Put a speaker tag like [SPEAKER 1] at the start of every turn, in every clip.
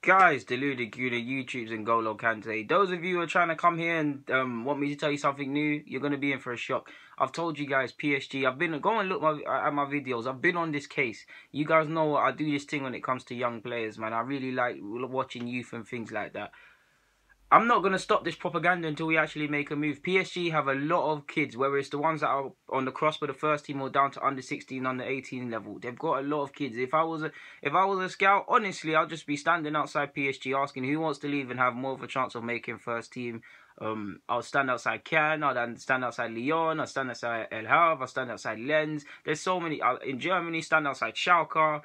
[SPEAKER 1] Guys, Deluded Guna, YouTubes and Golo Kante. Those of you who are trying to come here and want me to tell you something new, you're going to be in for a shock. I've told you guys, PSG, go and look at my videos. I've been on this case. You guys know I do this thing when it comes to young players, man. I really like watching youth and things like that. I'm not going to stop this propaganda until we actually make a move. PSG have a lot of kids, whether it's the ones that are on the cross for the first team or down to under 16, under 18 level. They've got a lot of kids. If I was a scout, honestly, I'll just be standing outside PSG asking who wants to leave and have more of a chance of making first team. I'll stand outside Cannes, I'll stand outside Lyon, I'll stand outside El Havre, I'll stand outside Lens. There's so many, in Germany, stand outside Schalke.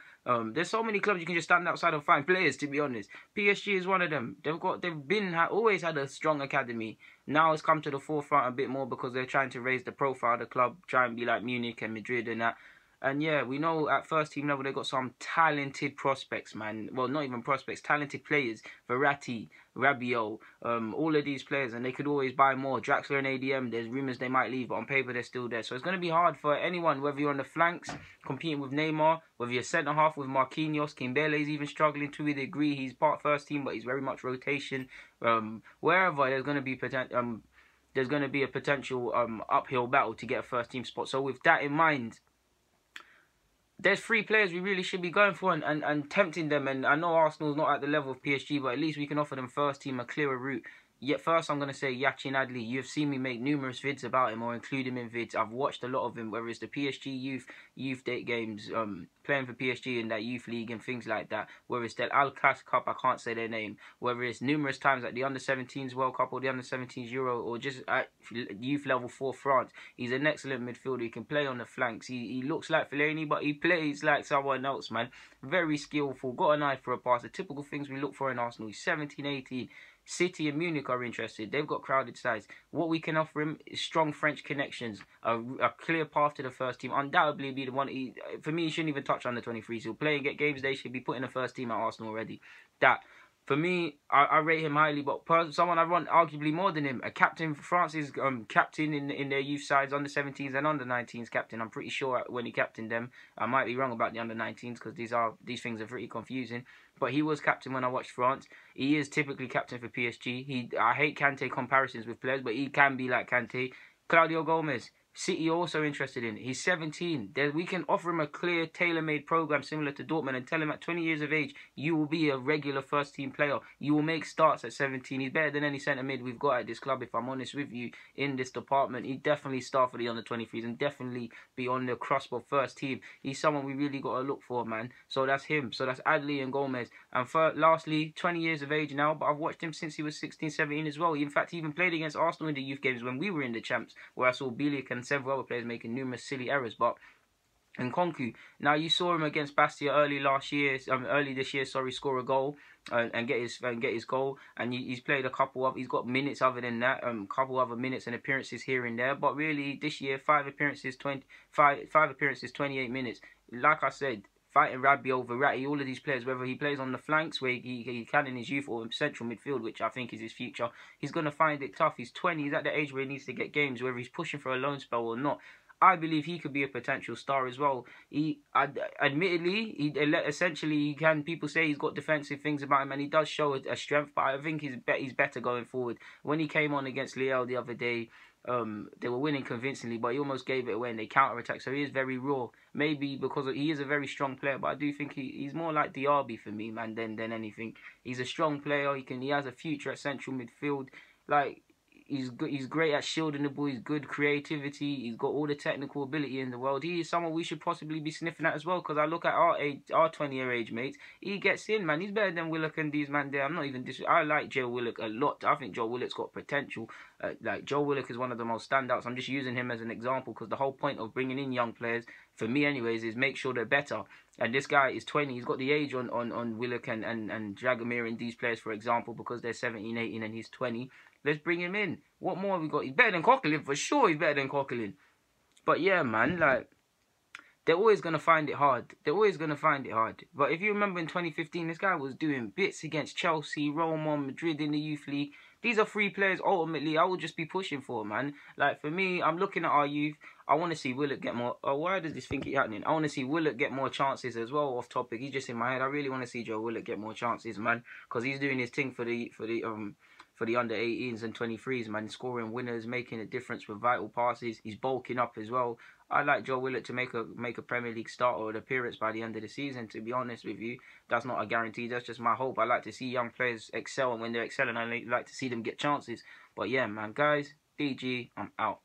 [SPEAKER 1] There's so many clubs you can just stand outside and find players, to be honest. PSG is one of them. Always had a strong academy. Now it's come to the forefront a bit more because they're trying to raise the profile of the club, try and be like Munich and Madrid and that. And yeah, we know at first team level they've got some talented prospects, man. Well, not even prospects, talented players. Verratti, Rabiot, all of these players, and they could always buy more. Draxler and ADM, there's rumours they might leave, but on paper they're still there. So it's going to be hard for anyone, whether you're on the flanks, competing with Neymar, whether you're centre-half with Marquinhos, Kimbele's even struggling to a degree. He's part first team, but he's very much rotation. Wherever there's going to be a potential uphill battle to get a first team spot. So with that in mind, there's three players we really should be going for and tempting them. And I know Arsenal's not at the level of PSG, but at least we can offer them first team a clearer route. Yet first I'm going to say Yacine Adli. You've seen me make numerous vids about him or include him in vids. I've watched a lot of him, whether it's the PSG youth date games, playing for PSG in that youth league and things like that. Whether it's the Al-Kas Cup, I can't say their name. Whether it's numerous times at the Under-17s World Cup or the Under-17s Euro or just at youth level for France. He's an excellent midfielder. He can play on the flanks. He looks like Fellaini, but he plays like someone else, man. Very skillful. Got an eye for a pass. The typical things we look for in Arsenal. He's 17, 18. City and Munich are interested. They've got crowded sides. What we can offer him is strong French connections, a clear path to the first team. Undoubtedly be the one. For me, he shouldn't even touch under 23s. He'll play and get games. They should be putting the first team at Arsenal already. That, for me, I rate him highly, but someone I want arguably more than him, a captain for France's captain in their youth sides, under 17s and under 19s captain. I'm pretty sure when he captained them, I might be wrong about the under 19s because these things are pretty confusing. But he was captain when I watched France. He is typically captain for PSG. I hate Kante comparisons with players, but he can be like Kante. Claudio Gomez, City also interested in. He's 17. We can offer him a clear, tailor-made program similar to Dortmund and tell him at 20 years of age, you will be a regular first-team player. You will make starts at 17. He's better than any centre-mid we've got at this club, if I'm honest with you, in this department. He'd definitely start for the under-23s and definitely be on the cusp of first team. He's someone we really got to look for, man. So that's him. So that's Adli and Gomez. And lastly, 20 years of age now, but I've watched him since he was 16, 17 as well. In fact, he even played against Arsenal in the youth games when we were in the champs, where I saw Bielik and several other players making numerous silly errors. But Nkunku, now you saw him against Bastia early this year, score a goal and get his goal, and he's played he's got minutes other than that, couple other minutes and appearances here and there. But really, this year, 5 appearances, 28 minutes. Like I said, fighting Rabiot, Verratti, all of these players, whether he plays on the flanks where he can in his youth or central midfield, which I think is his future, he's going to find it tough. He's 20, he's at the age where he needs to get games, whether he's pushing for a loan spell or not. I believe he could be a potential star as well. Admittedly, people say he's got defensive things about him, and he does show a strength, but I think he's better going forward. When he came on against Lille the other day, they were winning convincingly, but he almost gave it away and they counter-attacked, so he is very raw. Maybe because he is a very strong player, but I do think he's more like Diaby for me, man, than anything. He's a strong player. He has a future at central midfield. Like, he's great at shielding the ball. He's good creativity. He's got all the technical ability in the world. He is someone we should possibly be sniffing at as well. Because I look at our 20-year age mates. He gets in, man. He's better than Willock and these man there. I'm not even I like Joe Willock a lot. I think Joe Willock's got potential. Joe Willock is one of the most standouts. I'm just using him as an example because the whole point of bringing in young players, for me anyways, is make sure they're better. And this guy is 20. He's got the age on Willock and Dragomir and these players, for example, because they're 17, 18 and he's 20. Let's bring him in. What more have we got? He's better than Coquelin, for sure. He's better than Coquelin. But yeah, man, like, they're always going to find it hard. But if you remember in 2015, this guy was doing bits against Chelsea, Roma, Madrid in the youth league. these are three players ultimately I would just be pushing for, man. Like, for me, I'm looking at our youth. I want to see Willett get more... Oh, why does this thing keep happening? I want to see Willett get more chances as well, off topic. He's just in my head. I really want to see Joe Willett get more chances, man, because he's doing his thing for the under 18s and 23s, man, scoring winners, making a difference with vital passes. He's bulking up as well. I'd like Joe Willett to make a Premier League start or an appearance by the end of the season, to be honest with you. That's not a guarantee. That's just my hope. I like to see young players excel, and when they're excelling, I like to see them get chances. But yeah, man, guys, DG, I'm out.